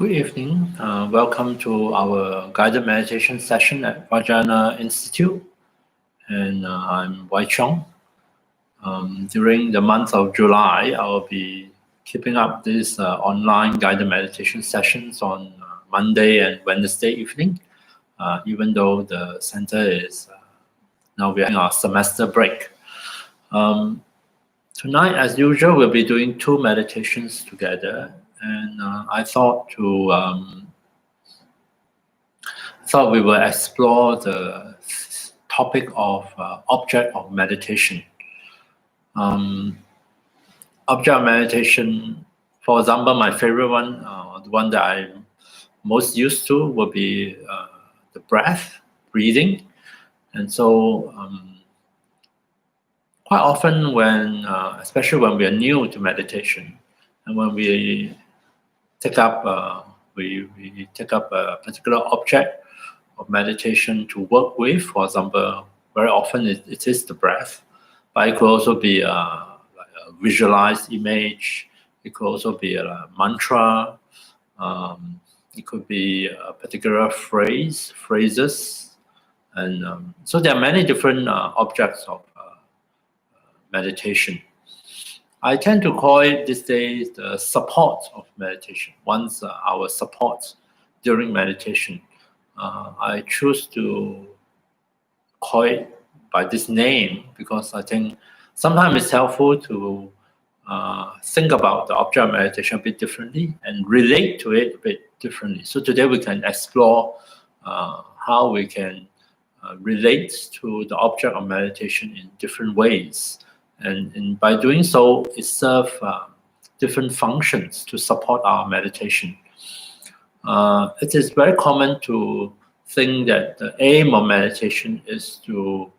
Good evening. Welcome to our guided meditation session at Vajrayana Institute. And I'm Cheong. During the month of July, I will be keeping up these online guided meditation sessions on Monday and Wednesday evening, even though the center is now we're having our semester break. Tonight, as usual, we'll be doing two meditations together. And I thought we will explore the topic of object of meditation. Object of meditation, for example, my favorite one, the one that I'm most used to, would be the breath, breathing. And so quite often when, especially when we are new to meditation, and when we take up we take up a particular object of meditation to work with. For example, very often it is the breath, but it could also be like a visualized image. It could also be a mantra. It could be a particular phrases, and so there are many different objects of meditation. I tend to call it these days the support of meditation. Once our support during meditation, I choose to call it by this name because I think sometimes it's helpful to think about the object of meditation a bit differently and relate to it a bit differently. So today we can explore how we can relate to the object of meditation in different ways. And by doing so, it serves different functions to support our meditation. It is very common to think that the aim of meditation is to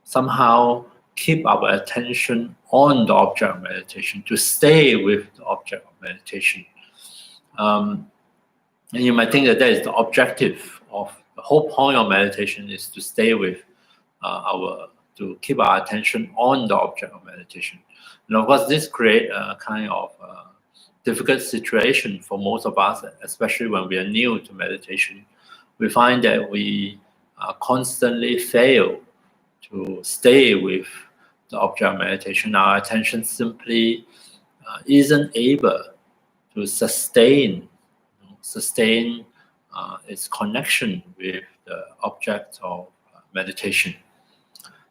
somehow keep our attention on the object of meditation, to stay with the object of meditation. And you might think that is the objective of the whole point of meditation is to stay with to keep our attention on the object of meditation. And of course, this creates a kind of difficult situation for most of us, especially when we are new to meditation. We find that we constantly fail to stay with the object of meditation. Our attention simply isn't able to sustain its connection with the object of meditation.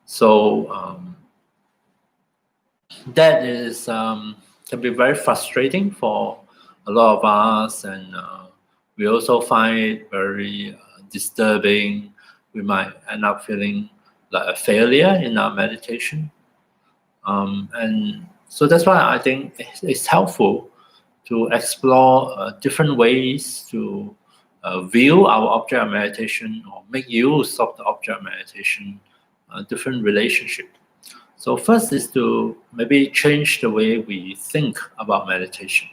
So that is can be very frustrating for a lot of us, and we also find it very disturbing. We might end up feeling like a failure in our meditation, and so that's why I think it's helpful to explore different ways to view our object of meditation or make use of the object of meditation. Different relationship. So first is to maybe change the way we think about meditation.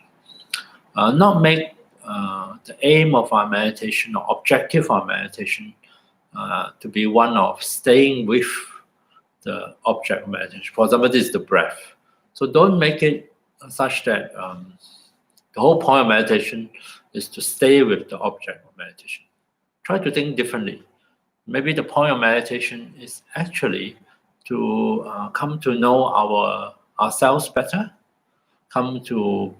Not make the aim of our meditation or objective of our meditation to be one of staying with the object of meditation. For example, this is the breath. So don't make it such that the whole point of meditation is to stay with the object of meditation. Try to think differently. Maybe the point of meditation is actually to come to know ourselves better, come to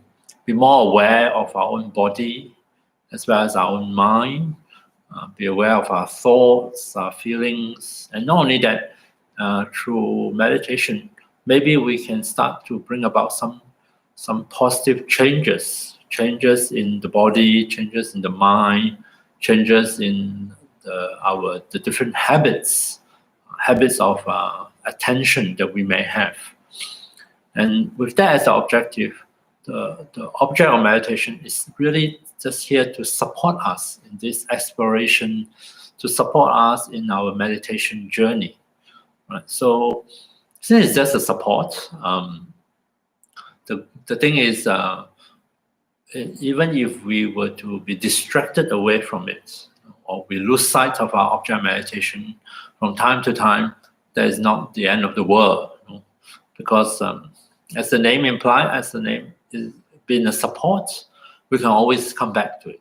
be more aware of our own body as well as our own mind, be aware of our thoughts, our feelings, and not only that, through meditation, maybe we can start to bring about some positive changes in the body, changes in the mind, changes in the different habits of attention that we may have. And with that as the objective, the object of meditation is really just here to support us in this exploration, to support us in our meditation journey. Right? So since it's just a support, the thing is, even if we were to be distracted away from it, or we lose sight of our object of meditation from time to time, that is not the end of the world. Because as the name implies, as the name is being a support, we can always come back to it.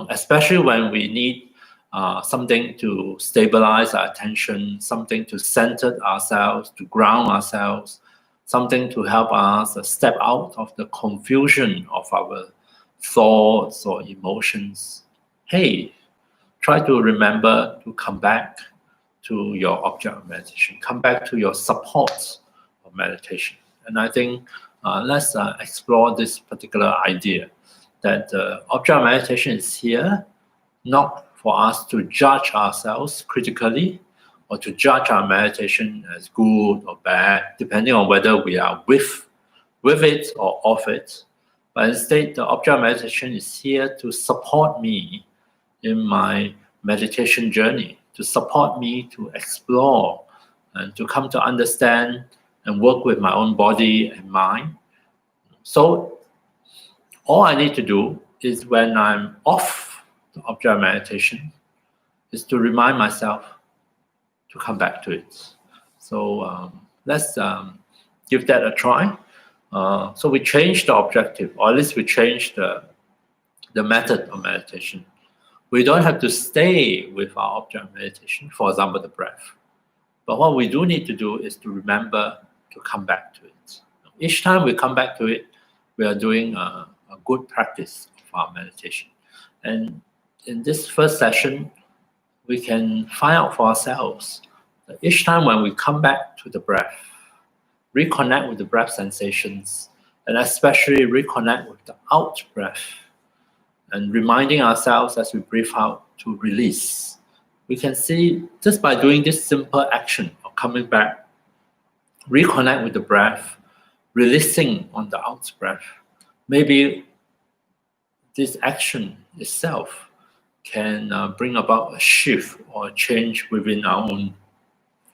Especially when we need something to stabilize our attention, something to center ourselves, to ground ourselves, something to help us step out of the confusion of our thoughts or emotions. Hey, try to remember to come back to your object of meditation, come back to your support of meditation. And I think let's explore this particular idea that object of meditation is here not for us to judge ourselves critically or to judge our meditation as good or bad, depending on whether we are with it or off it. But instead, the object of meditation is here to support me in my meditation journey, to support me to explore and to come to understand and work with my own body and mind. So all I need to do is when I'm off the object of meditation is to remind myself to come back to it. So let's give that a try. So we change the objective, or at least we change the method of meditation. We don't have to stay with our object of meditation, for example, the breath. But what we do need to do is to remember to come back to it. Each time we come back to it, we are doing a good practice of our meditation. And in this first session, we can find out for ourselves that each time when we come back to the breath, reconnect with the breath sensations, and especially reconnect with the out breath, and reminding ourselves as we breathe out to release. We can see just by doing this simple action of coming back, reconnect with the breath, releasing on the out breath, maybe this action itself can bring about a shift or a change within our own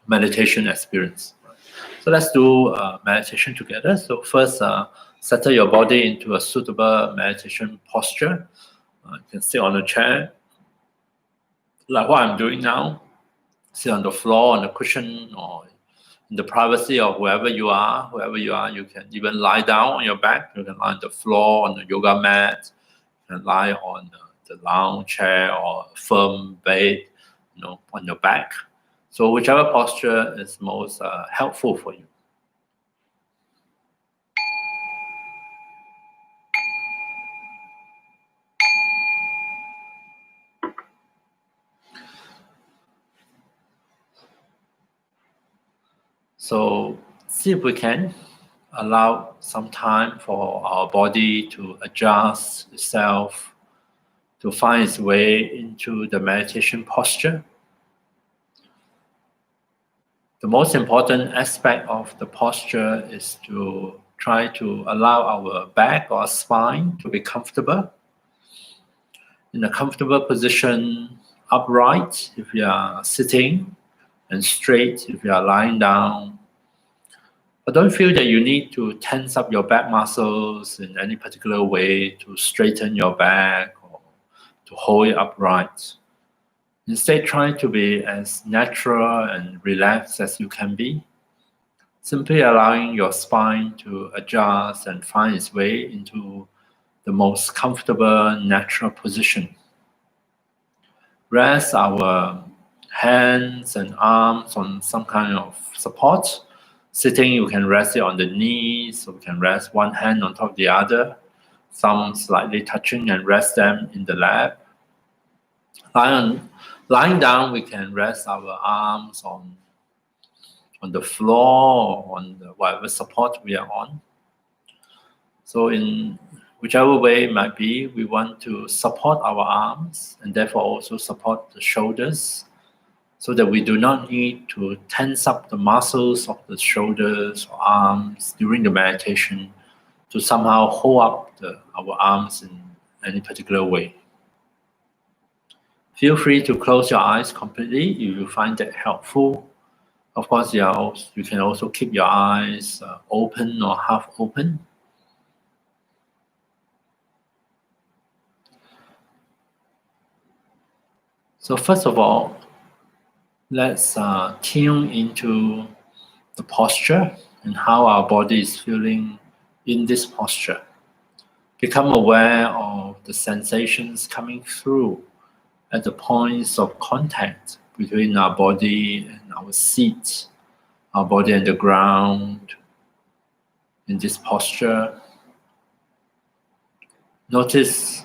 meditation experience. So let's do meditation together. So first, settle your body into a suitable meditation posture. You can sit on a chair, like what I'm doing now. Sit on the floor, on the cushion, or in the privacy of wherever you are. You can even lie down on your back. You can lie on the floor, on the yoga mat. You can lie on the lounge chair or a firm bed, on your back. So whichever posture is most helpful for you. So see if we can allow some time for our body to adjust itself, to find its way into the meditation posture. The most important aspect of the posture is to try to allow our back or spine to be comfortable. In a comfortable position, upright if you are sitting, and straight if you are lying down. But don't feel that you need to tense up your back muscles in any particular way to straighten your back or to hold it upright. Instead, try to be as natural and relaxed as you can be, simply allowing your spine to adjust and find its way into the most comfortable, natural position. Rest our hands and arms on some kind of support. Sitting, you can rest it on the knees, so we can rest one hand on top of the other, thumb slightly touching, and rest them in the lap. Lying down, we can rest our arms on the floor or on whatever support we are on. So in whichever way it might be, we want to support our arms and therefore also support the shoulders so that we do not need to tense up the muscles of the shoulders or arms during the meditation to somehow hold up our arms in any particular way. Feel free to close your eyes completely if you find that helpful. Of course, you can also keep your eyes open or half open. So first of all, let's tune into the posture and how our body is feeling in this posture. Become aware of the sensations coming through at the points of contact between our body and our seat, our body and the ground in this posture. Notice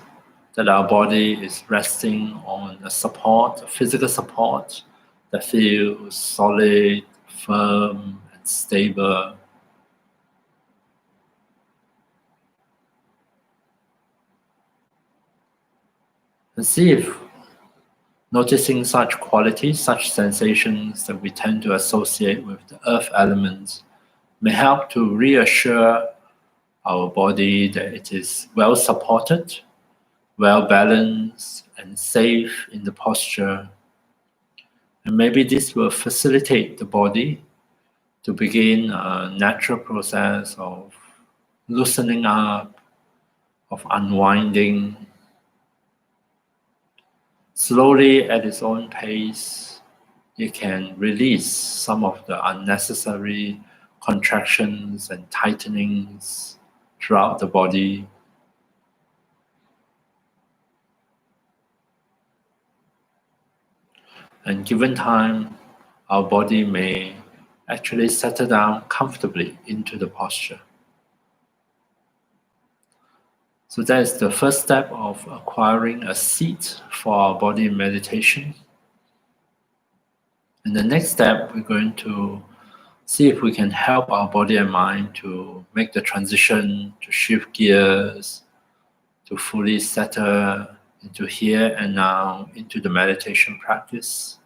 that our body is resting on a support, a physical support that feels solid, firm, and stable. And see if noticing such qualities, such sensations that we tend to associate with the earth elements may help to reassure our body that it is well supported, well balanced, and safe in the posture. And maybe this will facilitate the body to begin a natural process of loosening up, of unwinding. Slowly at its own pace, it can release some of the unnecessary contractions and tightenings throughout the body. And given time, our body may actually settle down comfortably into the posture. So that is the first step of acquiring a seat for our body meditation. And the next step, we're going to see if we can help our body and mind to make the transition, to shift gears, to fully settle into here and now, into the meditation practice.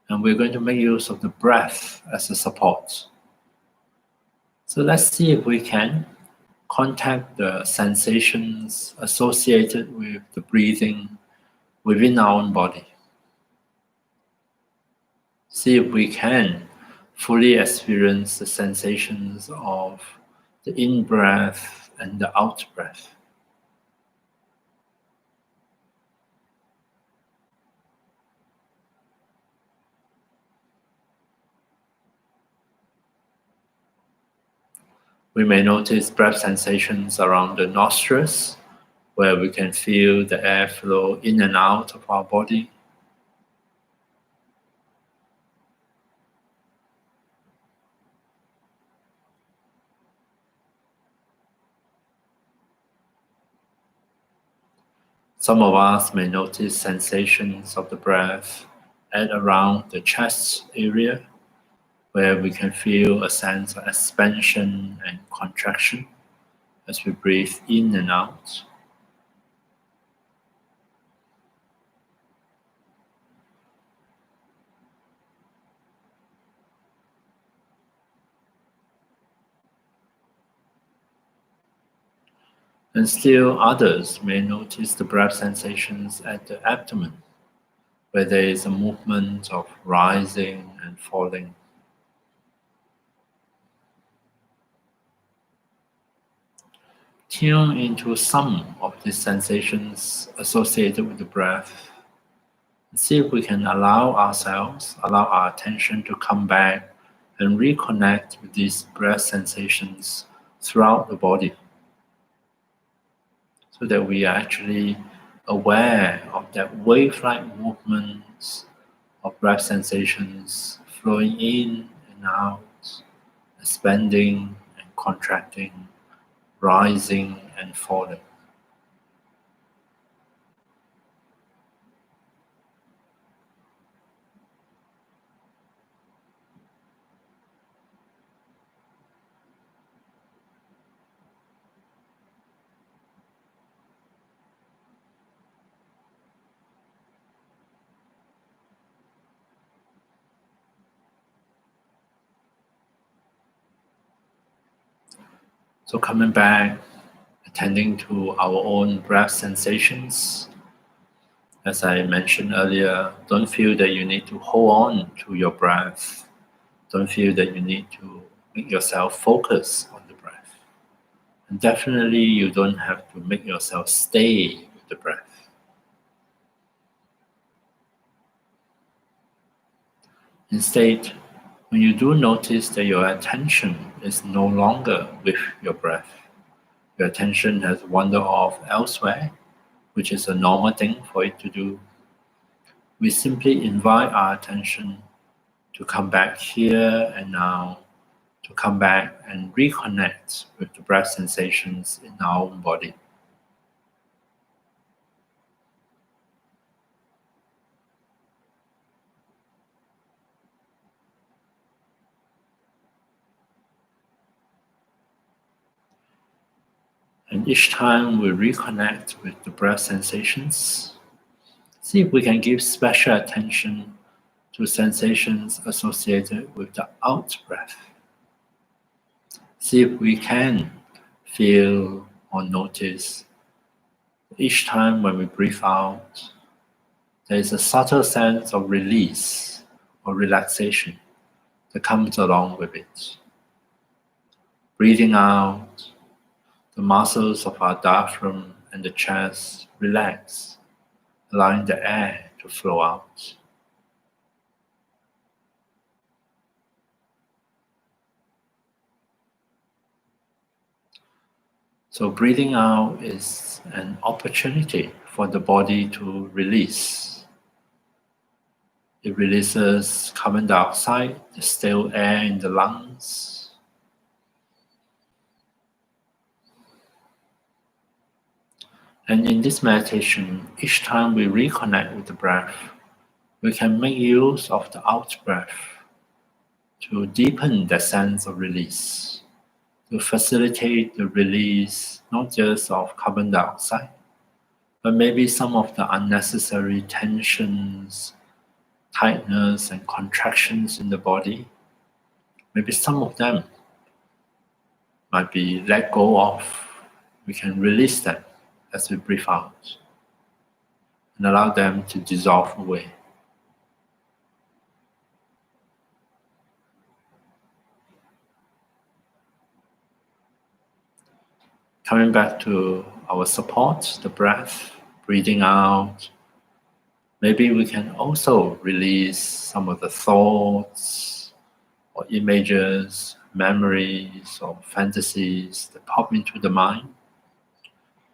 And we're going to make use of the breath as a support. So let's see if we can contact the sensations associated with the breathing within our own body. See if we can fully experience the sensations of the in-breath and the out-breath. We may notice breath sensations around the nostrils, where we can feel the air flow in and out of our body. Some of us may notice sensations of the breath at around the chest area, where we can feel a sense of expansion and contraction as we breathe in and out. And still others may notice the breath sensations at the abdomen, where there is a movement of rising and falling. Tune into some of these sensations associated with the breath. And see if we can allow our attention to come back and reconnect with these breath sensations throughout the body, so that we are actually aware of that wave-like movements of breath sensations flowing in and out, expanding and contracting, rising and falling. So coming back, attending to our own breath sensations. As I mentioned earlier, don't feel that you need to hold on to your breath. Don't feel that you need to make yourself focus on the breath. And definitely you don't have to make yourself stay with the breath. Instead, when you do notice that your attention is no longer with your breath, your attention has wandered off elsewhere, which is a normal thing for it to do. We simply invite our attention to come back here and now, to come back and reconnect with the breath sensations in our own body. And each time we reconnect with the breath sensations, see if we can give special attention to sensations associated with the out breath. See if we can feel or notice each time when we breathe out, there is a subtle sense of release or relaxation that comes along with it. Breathing out, the muscles of our diaphragm and the chest relax, allowing the air to flow out. So breathing out is an opportunity for the body to release. It releases carbon dioxide, the stale air in the lungs. And in this meditation, each time we reconnect with the breath, we can make use of the out breath to deepen the sense of release, to facilitate the release not just of carbon dioxide, but maybe some of the unnecessary tensions, tightness and contractions in the body. Maybe some of them might be let go of. We can release them as we breathe out and allow them to dissolve away. Coming back to our support, the breath, breathing out. Maybe we can also release some of the thoughts or images, memories or fantasies that pop into the mind.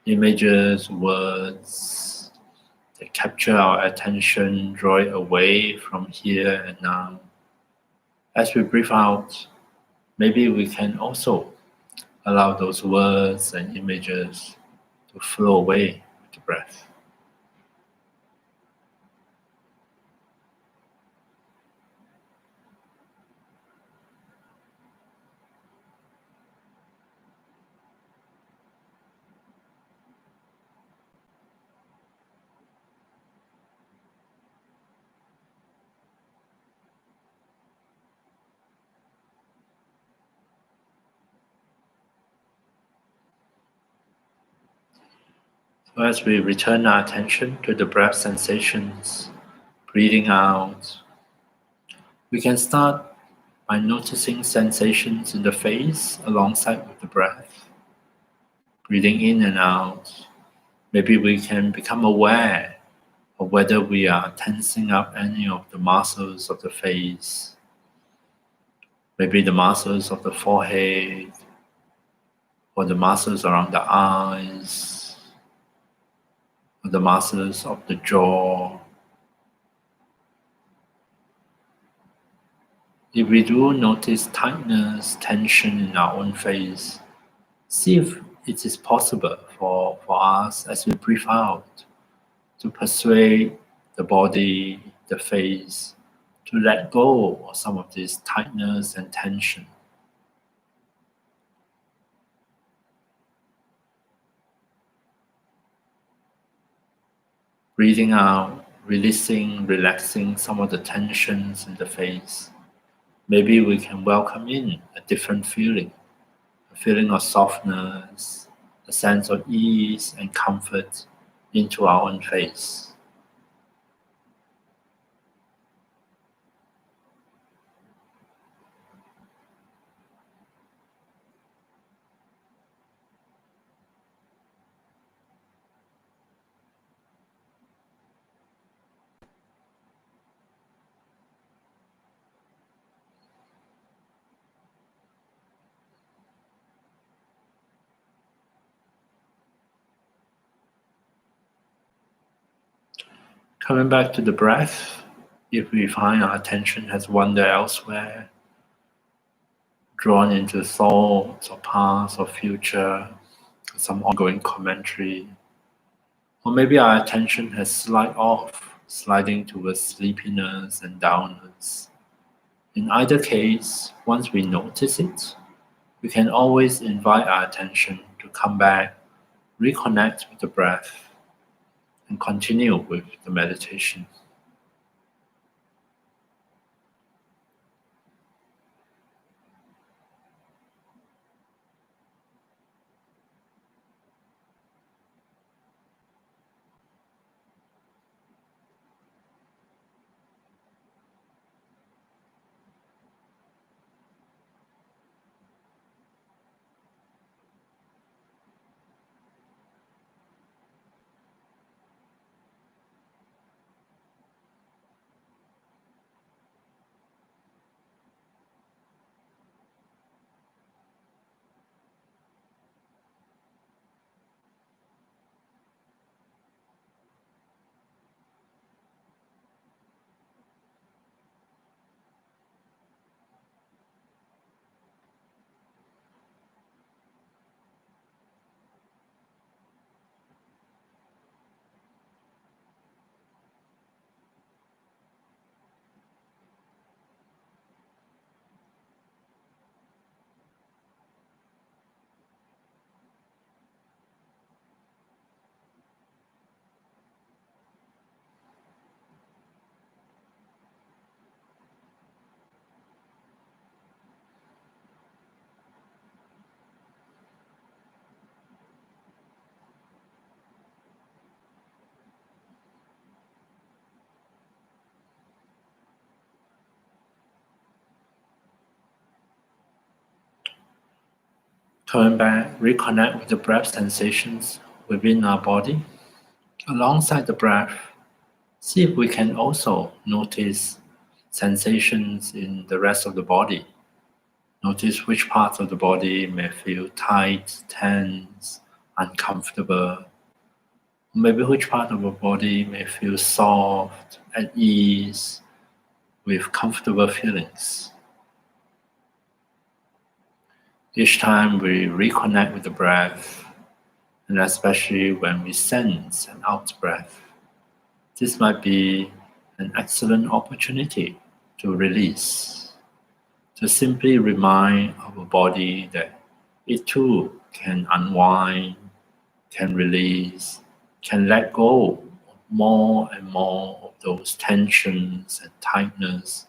Images, words that capture our attention, draw it away from here and now. As we breathe out, maybe we can also allow those words and images to flow away with the breath. So as we return our attention to the breath sensations, breathing out, we can start by noticing sensations in the face alongside with the breath. Breathing in and out, maybe we can become aware of whether we are tensing up any of the muscles of the face, maybe the muscles of the forehead, or the muscles around the eyes, or the muscles of the jaw. If we do notice tightness, tension in our own face, see if it is possible for us as we breathe out to persuade the body, the face, to let go of some of this tightness and tension. Breathing out, releasing, relaxing some of the tensions in the face. Maybe we can welcome in a different feeling, a feeling of softness, a sense of ease and comfort into our own face. Coming back to the breath, if we find our attention has wandered elsewhere, drawn into thoughts or past or future, some ongoing commentary, or maybe our attention has sliding towards sleepiness and downwards. In either case, once we notice it, we can always invite our attention to come back, reconnect with the breath, and continue with the meditation. Coming back, reconnect with the breath sensations within our body. Alongside the breath, see if we can also notice sensations in the rest of the body. Notice which parts of the body may feel tight, tense, uncomfortable. Maybe which part of the body may feel soft, at ease, with comfortable feelings. Each time we reconnect with the breath, and especially when we sense an out breath, this might be an excellent opportunity to release, to simply remind our body that it too can unwind, can release, can let go more and more of those tensions and tightness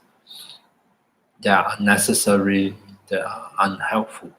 that are unnecessary, that are unhelpful.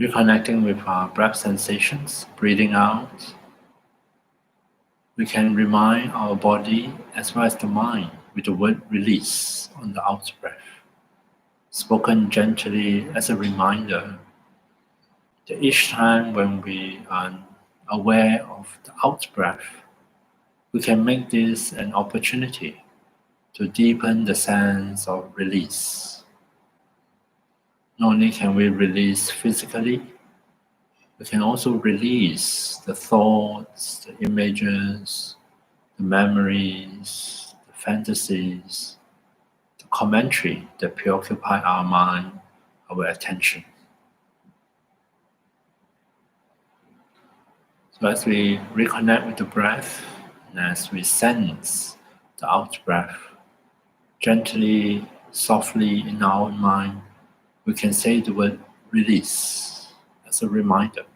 Reconnecting with our breath sensations, breathing out, we can remind our body as well as the mind with the word release on the out breath, spoken gently as a reminder that each time when we are aware of the out breath, we can make this an opportunity to deepen the sense of release. Not only can we release physically, we can also release the thoughts, the images, the memories, the fantasies, the commentary that preoccupy our mind, our attention. So as we reconnect with the breath, and as we sense the out breath, gently, softly in our mind, we can say the word release as a reminder.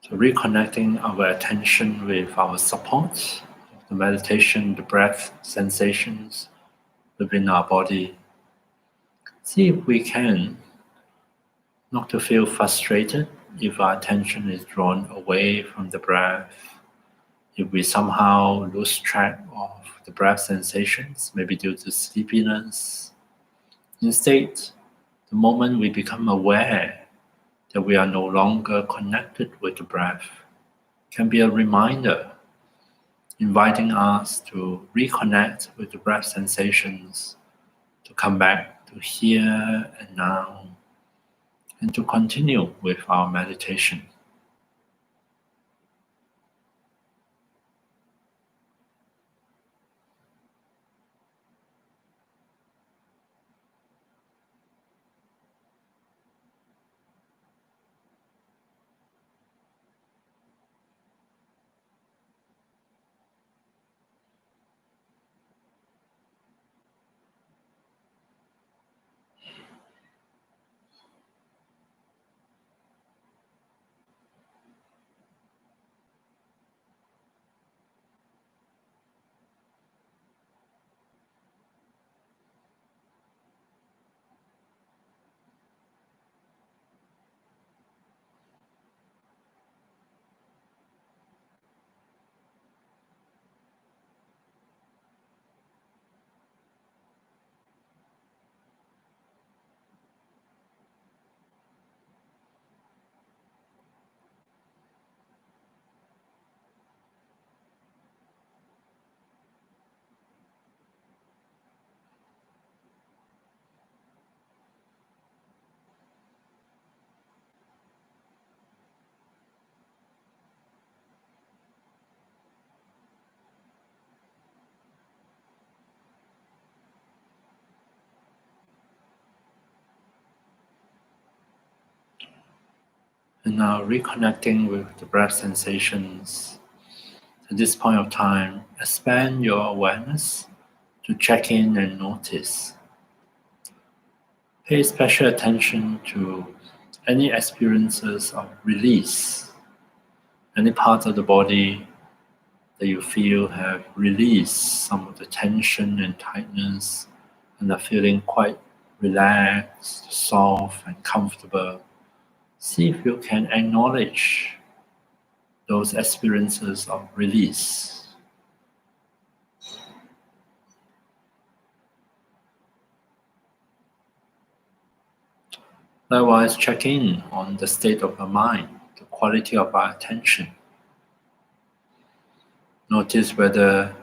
So reconnecting our attention with our support, the meditation, the breath, sensations within our body. See if we can not to feel frustrated if our attention is drawn away from the breath. If we somehow lose track of the breath sensations, maybe due to sleepiness. Instead, the moment we become aware that we are no longer connected with the breath can be a reminder, inviting us to reconnect with the breath sensations, to come back to here and now, and to continue with our meditation. And now reconnecting with the breath sensations. At this point of time, expand your awareness to check in and notice. Pay special attention to any experiences of release, any part of the body that you feel have released some of the tension and tightness and are feeling quite relaxed, soft and comfortable. See if you can acknowledge those experiences of release. Likewise, check in on the state of our mind, the quality of our attention. Notice whether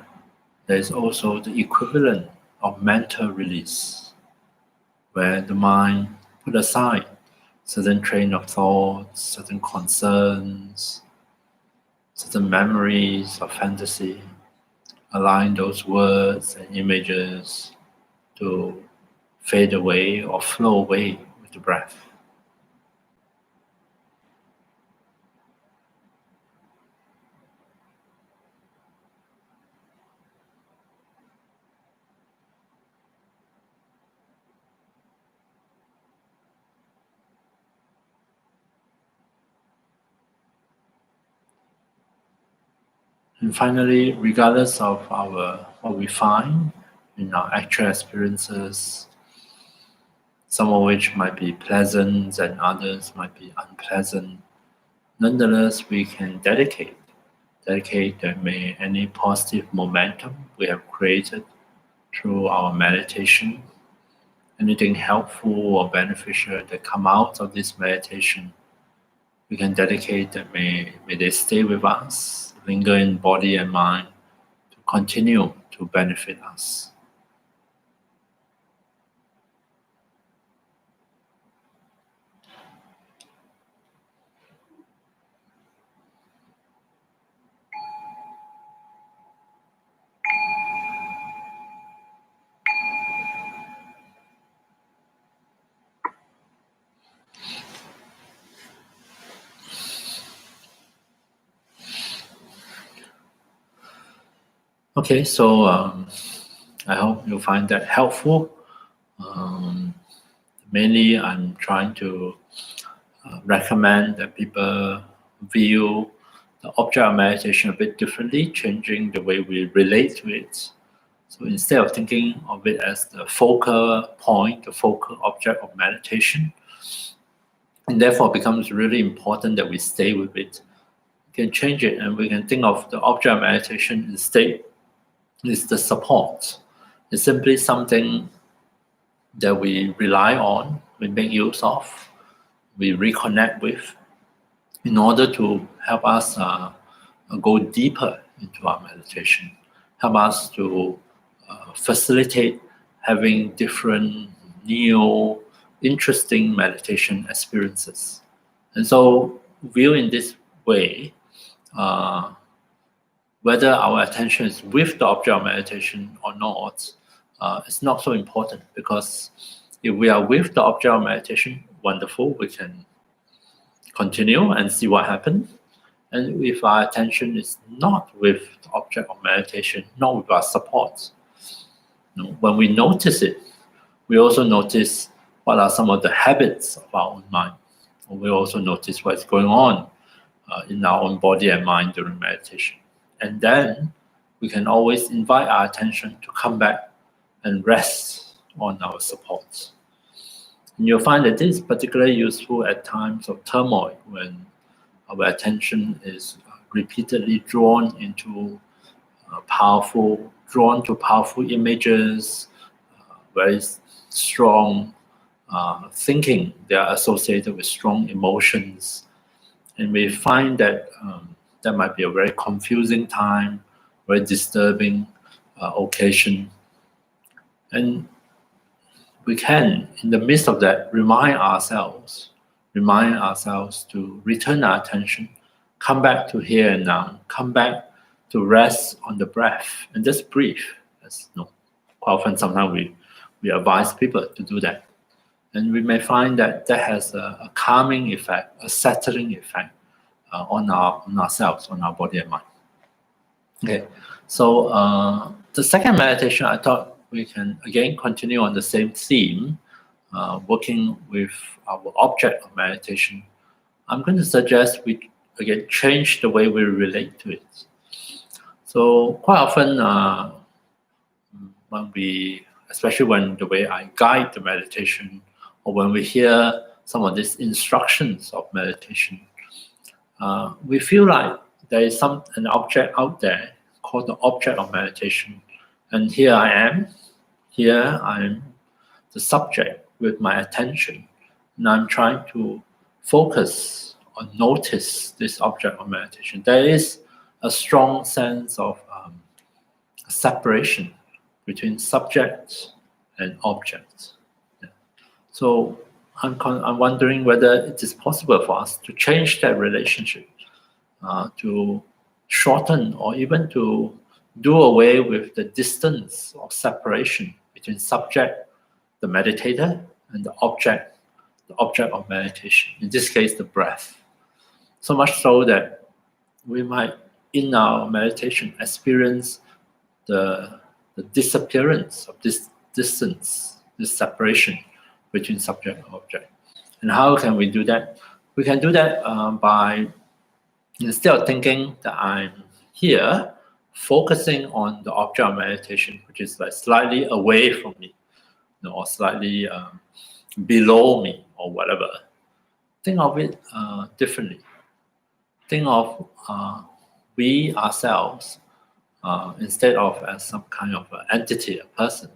there is also the equivalent of mental release, where the mind put aside certain train of thoughts, certain concerns, certain memories or fantasy, allowing those words and images to fade away or flow away with the breath. And finally, regardless of what we find in our actual experiences, some of which might be pleasant and others might be unpleasant, nonetheless, we can dedicate that may any positive momentum we have created through our meditation, anything helpful or beneficial that come out of this meditation, we can dedicate that may they stay with us, linger in body and mind, to continue to benefit us. Okay, so I hope you find that helpful. Mainly, I'm trying to recommend that people view the object of meditation a bit differently, changing the way we relate to it. So instead of thinking of it as the focal point, the focal object of meditation, and therefore it becomes really important that we stay with it. We can change it and we can think of the object of meditation instead is the support. It's simply something that we rely on, we make use of, we reconnect with in order to help us go deeper into our meditation, help us to facilitate having different new, interesting meditation experiences. And so, viewing this way, whether our attention is with the object of meditation or not, it's not so important, because if we are with the object of meditation, wonderful, we can continue and see what happens. And if our attention is not with the object of meditation, not with our support, when we notice it, we also notice what are some of the habits of our own mind. We also notice what's going on in our own body and mind during meditation. And then we can always invite our attention to come back and rest on our support. And you'll find that this is particularly useful at times of turmoil, when our attention is repeatedly drawn to powerful images, very strong thinking. They are associated with strong emotions. And we find that that might be a very confusing time, very disturbing occasion. And we can, in the midst of that, remind ourselves to return our attention, come back to here and now, come back to rest on the breath, and just breathe. Quite often, sometimes we advise people to do that. And we may find that that has a calming effect, a settling effect on ourselves, on our body and mind. Okay, so the second meditation, I thought we can again continue on the same theme, working with our object of meditation. I'm going to suggest we again change the way we relate to it. So quite often, especially when the way I guide the meditation, or when we hear some of these instructions of meditation, we feel like there is an object out there called the object of meditation, and here I am the subject with my attention, and I'm trying to focus or notice this object of meditation. There is a strong sense of separation between subject and object. Yeah. So I'm wondering whether it is possible for us to change that relationship, to shorten or even to do away with the distance or separation between subject, the meditator, and the object of meditation, in this case, the breath. So much so that we might, in our meditation, experience the disappearance of this distance, this separation between subject and object. And how can we do that? We can do that by, instead of thinking that I'm here, focusing on the object of meditation, which is like slightly away from me, or slightly below me, or whatever. Think of it differently. Think of we ourselves, instead of as some kind of entity, a person.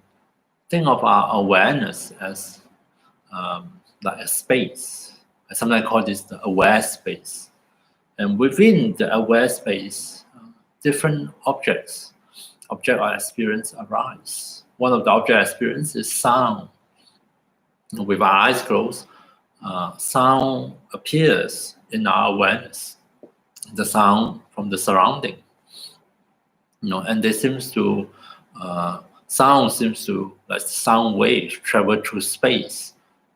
Think of our awareness as like a space. I sometimes call this the aware space. And within the aware space, different object or experience arise. One of the object experience is sound. With our eyes closed, sound appears in our awareness. The sound from the surrounding, and they seems to sound seems to, like sound waves, travel through space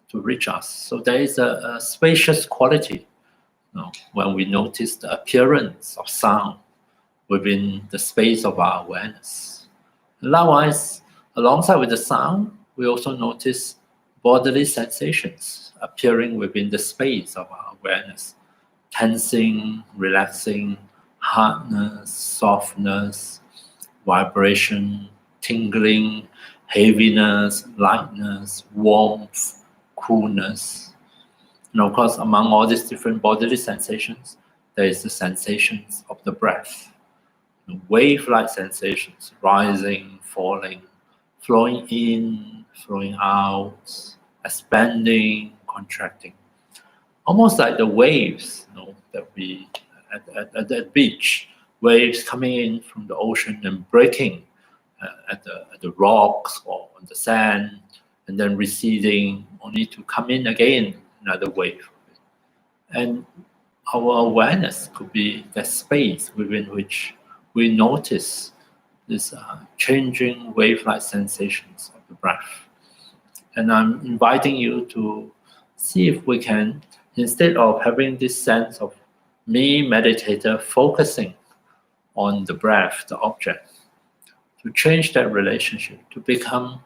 to reach us. So there is a spacious quality, when we notice the appearance of sound within the space of our awareness. Likewise, alongside with the sound, we also notice bodily sensations appearing within the space of our awareness. Tensing, relaxing, hardness, softness, vibration, tingling, heaviness, lightness, warmth, coolness. And of course, among all these different bodily sensations, there is the sensations of the breath. Wave-like sensations, rising, falling, flowing in, flowing out, expanding, contracting. Almost like the waves, that we at that beach, waves coming in from the ocean and breaking at the rocks or on the sand, and then receding, only to come in again, another wave. And our awareness could be that space within which we notice these changing wave-like sensations of the breath. And I'm inviting you to see if we can, instead of having this sense of me, meditator, focusing on the breath, the object, to change that relationship, to become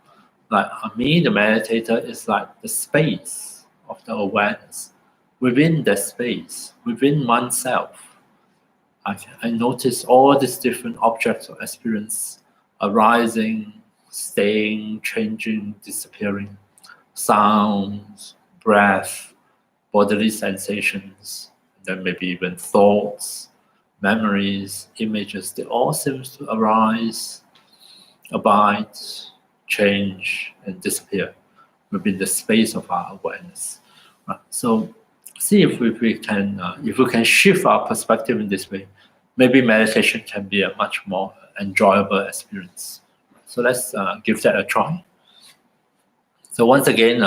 like me, the meditator, is like the space of the awareness. Within that space, within oneself, I notice all these different objects of experience arising, staying, changing, disappearing, sounds, breath, bodily sensations, then maybe even thoughts, memories, images. They all seem to arise, abide, change, and disappear within the space of our awareness. Right. So see if we can shift our perspective in this way, maybe meditation can be a much more enjoyable experience. So let's give that a try. So once again,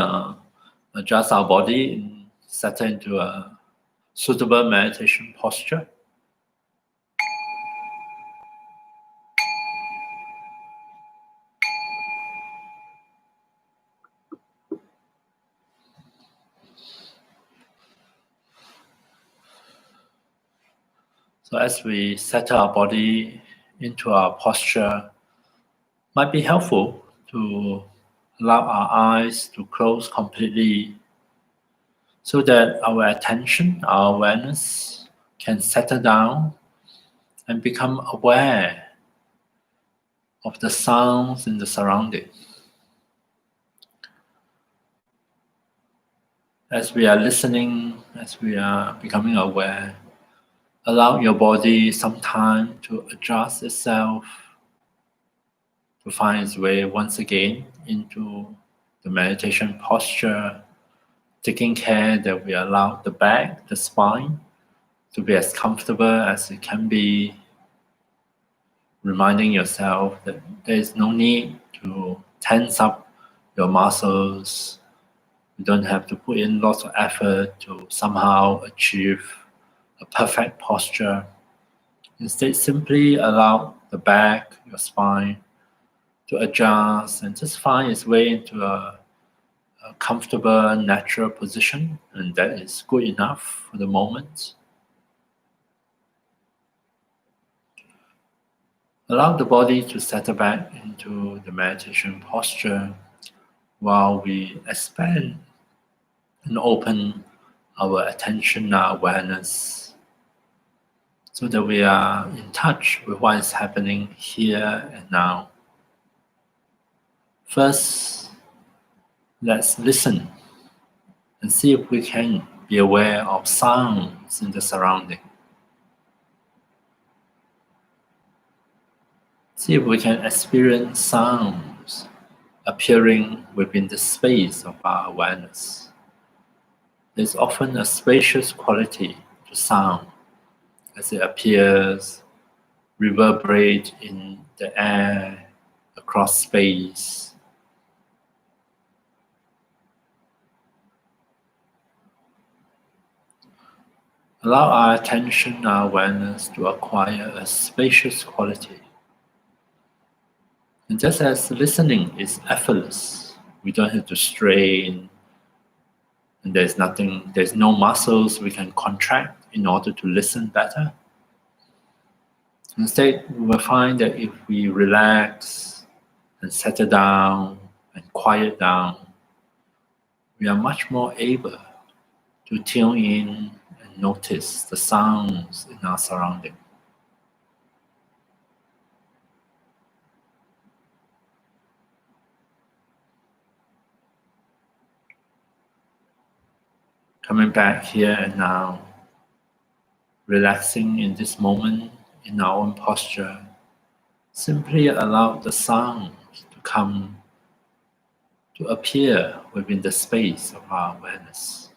adjust our body and settle into a suitable meditation posture. So as we settle our body into our posture, might be helpful to allow our eyes to close completely so that our attention, our awareness can settle down and become aware of the sounds in the surrounding. As we are listening, as we are becoming aware, allow your body some time to adjust itself, to find its way once again into the meditation posture, taking care that we allow the back, the spine, to be as comfortable as it can be, reminding yourself that there is no need to tense up your muscles. You don't have to put in lots of effort to somehow achieve a perfect posture. Instead, simply allow the back, your spine, to adjust and just find its way into a comfortable, natural position, and that is good enough for the moment. Allow the body to settle back into the meditation posture while we expand and open our attention, our awareness, so that we are in touch with what is happening here and now. First, let's listen and see if we can be aware of sounds in the surrounding. See if we can experience sounds appearing within the space of our awareness. There's often a spacious quality to sound as it appears, reverberate in the air, across space. Allow our attention, our awareness to acquire a spacious quality. And just as listening is effortless, we don't have to strain, and there's no muscles we can contract in order to listen better. Instead, we will find that if we relax and settle down and quiet down, we are much more able to tune in and notice the sounds in our surrounding. Coming back here and now, relaxing in this moment in our own posture, simply allow the sounds to appear within the space of our awareness,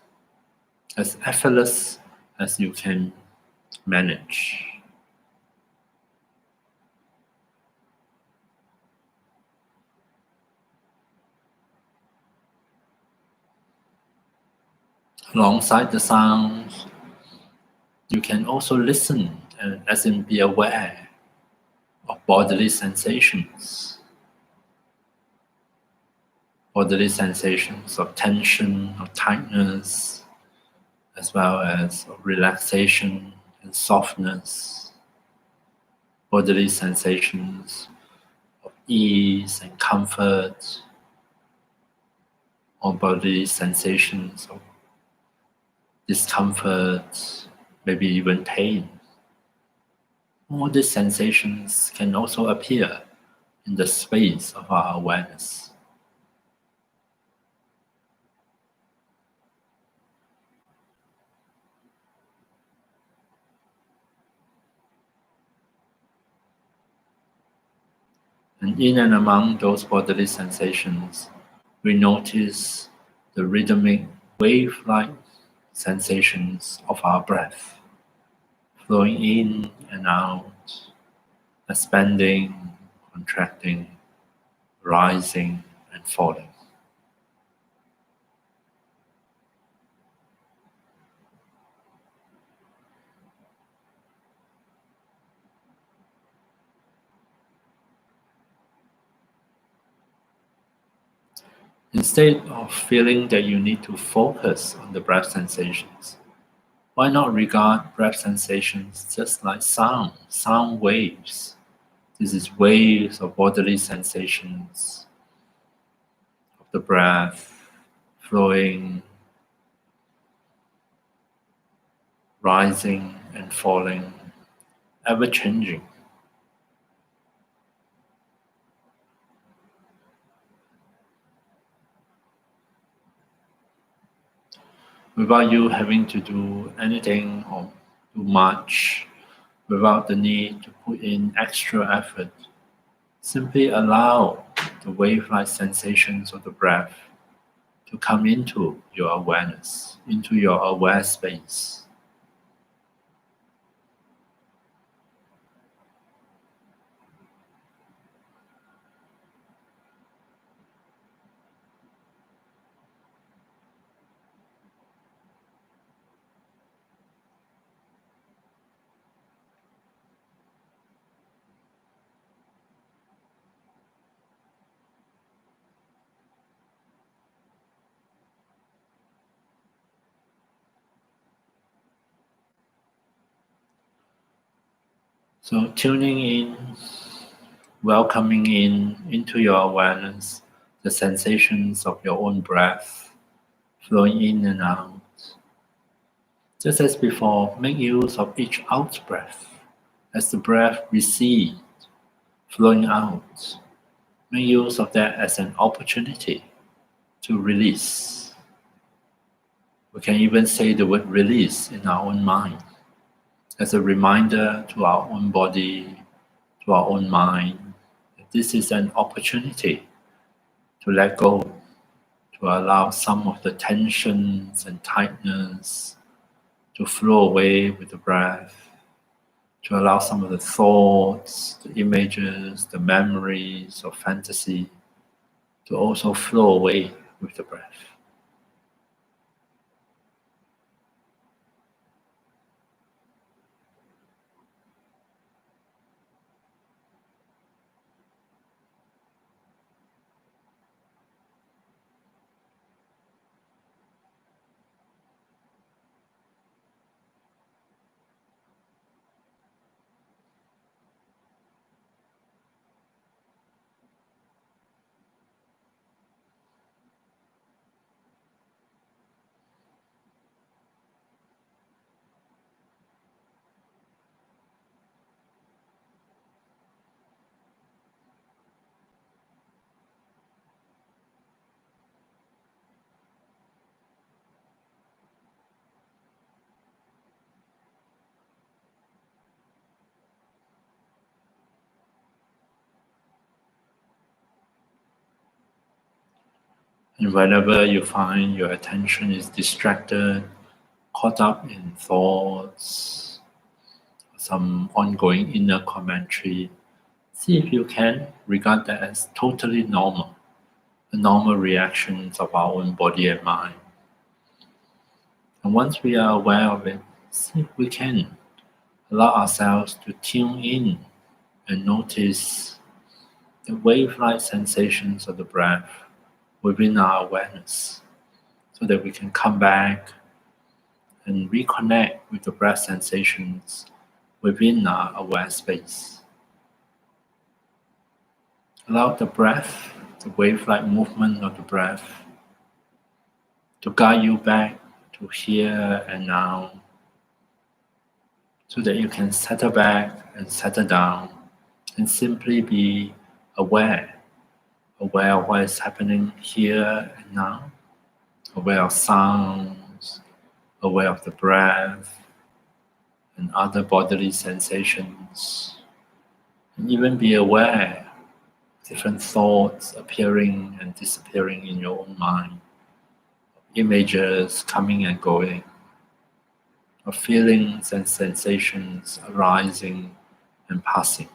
as effortless as you can manage. Alongside the sounds, you can also listen and as in be aware of bodily sensations. Bodily sensations of tension, of tightness, as well as of relaxation and softness. Bodily sensations of ease and comfort, or bodily sensations of discomfort, maybe even pain. All these sensations can also appear in the space of our awareness. And in and among those bodily sensations, we notice the rhythmic wave-like sensations of our breath, flowing in and out, expanding, contracting, rising and falling. Instead of feeling that you need to focus on the breath sensations, why not regard breath sensations just like sound waves? This is waves of bodily sensations of the breath flowing, rising and falling, ever changing. Without you having to do anything or do much, without the need to put in extra effort. Simply allow the wave-like sensations of the breath to come into your awareness, into your aware space. So tuning in, welcoming in into your awareness the sensations of your own breath flowing in and out. Just as before, make use of each out breath as the breath recedes, flowing out. Make use of that as an opportunity to release. We can even say the word release in our own mind as a reminder to our own body, to our own mind, that this is an opportunity to let go, to allow some of the tensions and tightness to flow away with the breath, to allow some of the thoughts, the images, the memories or fantasy to also flow away with the breath. And whenever you find your attention is distracted, caught up in thoughts, some ongoing inner commentary, see if you can regard that as totally normal, the normal reactions of our own body and mind. And once we are aware of it, see if we can allow ourselves to tune in and notice the wave-like sensations of the breath within our awareness, so that we can come back and reconnect with the breath sensations within our aware space. Allow the breath, the wave-like movement of the breath, to guide you back to here and now, so that you can settle back and settle down and simply be aware of what is happening here and now, aware of sounds, aware of the breath and other bodily sensations, and even be aware of different thoughts appearing and disappearing in your own mind, images coming and going, of feelings and sensations arising and passing.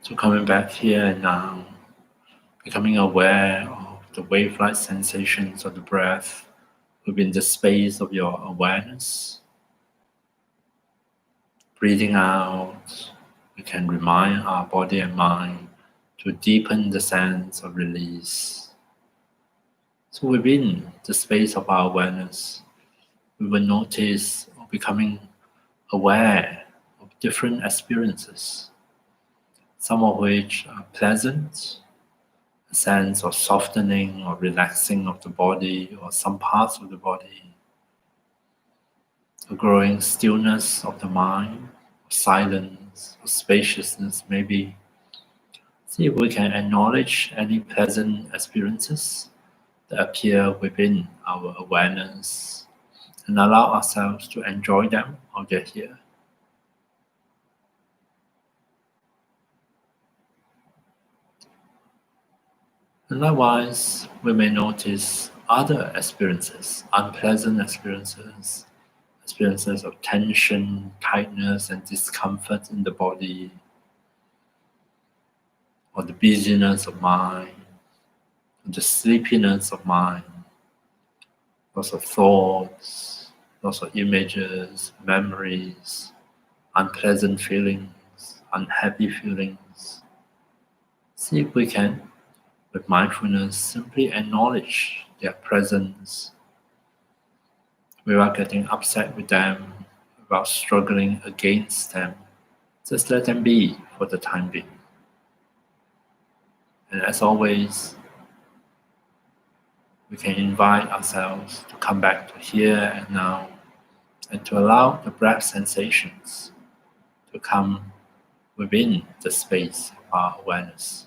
So coming back here and now, becoming aware of the wave-like sensations of the breath within the space of your awareness. Breathing out, we can remind our body and mind to deepen the sense of release. So within the space of our awareness, we will notice or becoming aware of different experiences, some of which are pleasant, a sense of softening or relaxing of the body or some parts of the body, a growing stillness of the mind, silence, or spaciousness maybe. See if we can acknowledge any pleasant experiences that appear within our awareness and allow ourselves to enjoy them while they're here. And likewise, we may notice other experiences, unpleasant experiences, experiences of tension, tightness, and discomfort in the body, or the busyness of mind, or the sleepiness of mind, lots of thoughts, lots of images, memories, unpleasant feelings, unhappy feelings. See if we can, with mindfulness, simply acknowledge their presence without getting upset with them, without struggling against them. Just let them be for the time being. And as always, we can invite ourselves to come back to here and now and to allow the breath sensations to come within the space of our awareness.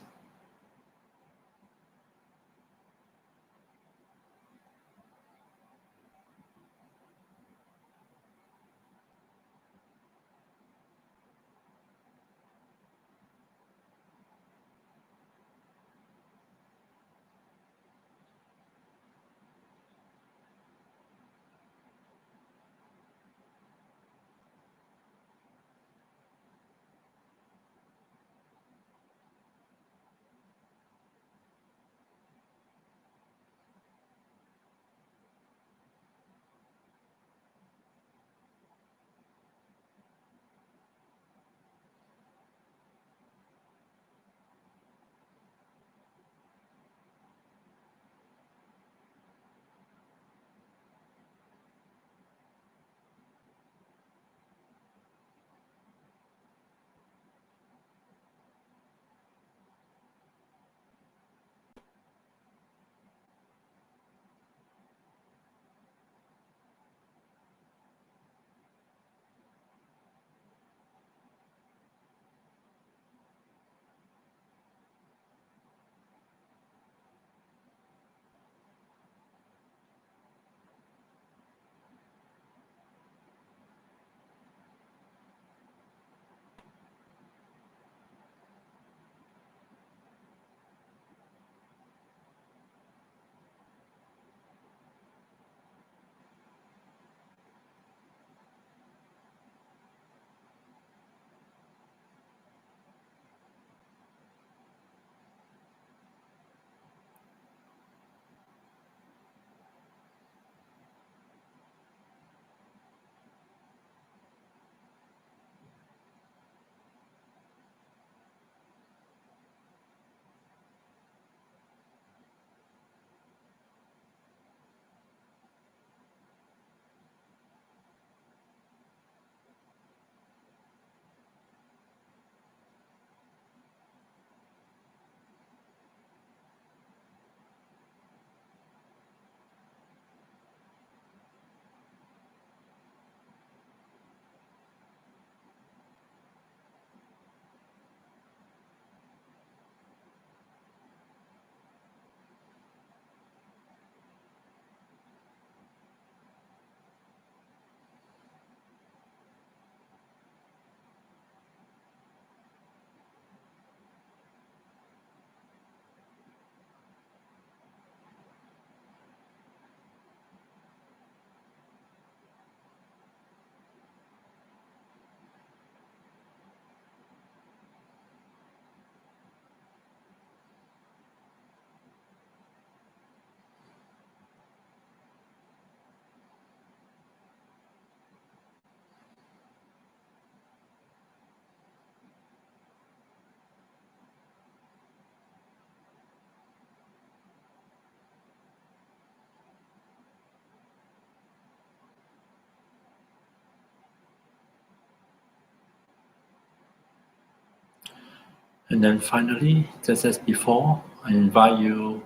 And then finally, just as before, I invite you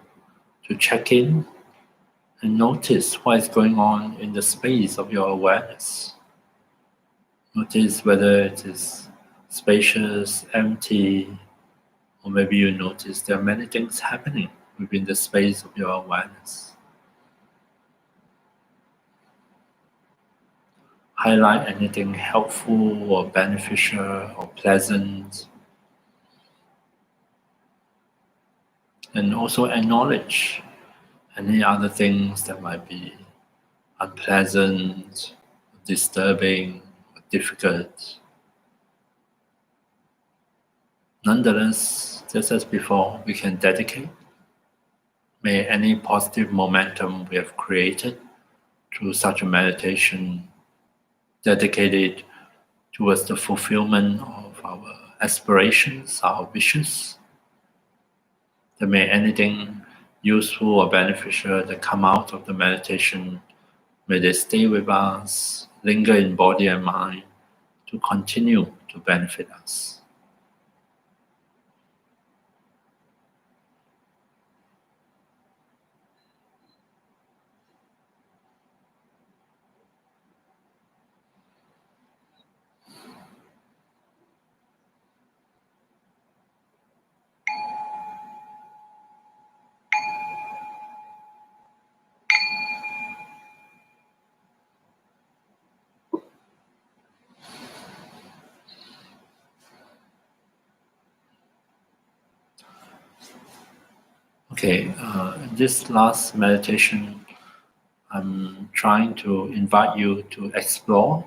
to check in and notice what is going on in the space of your awareness. Notice whether it is spacious, empty, or maybe you notice there are many things happening within the space of your awareness. Highlight anything helpful or beneficial or pleasant. And also acknowledge any other things that might be unpleasant, disturbing, or difficult. Nonetheless, just as before, we can dedicate. May any positive momentum we have created through such a meditation dedicated towards the fulfillment of our aspirations, our wishes, that may anything useful or beneficial that come out of the meditation, may they stay with us, linger in body and mind to continue to benefit us. Okay, in this last meditation, I'm trying to invite you to explore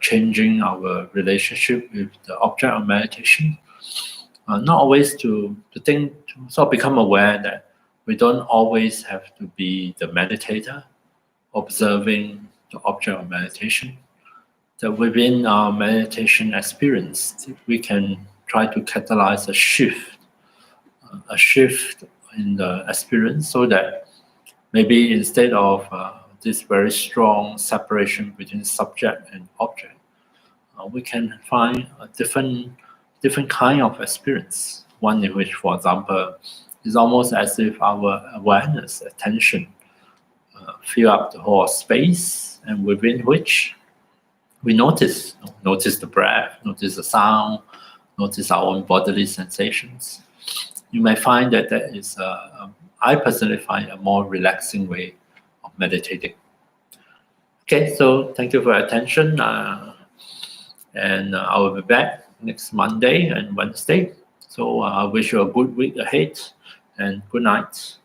changing our relationship with the object of meditation. Not always to think, to sort of become aware that we don't always have to be the meditator observing the object of meditation. That within our meditation experience, we can try to catalyze a shift in the experience, so that maybe instead of this very strong separation between subject and object, we can find a different kind of experience. One in which, for example, is almost as if our awareness, attention, fill up the whole space, and within which we notice the breath, notice the sound, notice our own bodily sensations. You may find that that is, I personally find, a more relaxing way of meditating. Okay, so thank you for your attention, and I will be back next Monday and Wednesday. So I wish you a good week ahead, and good night.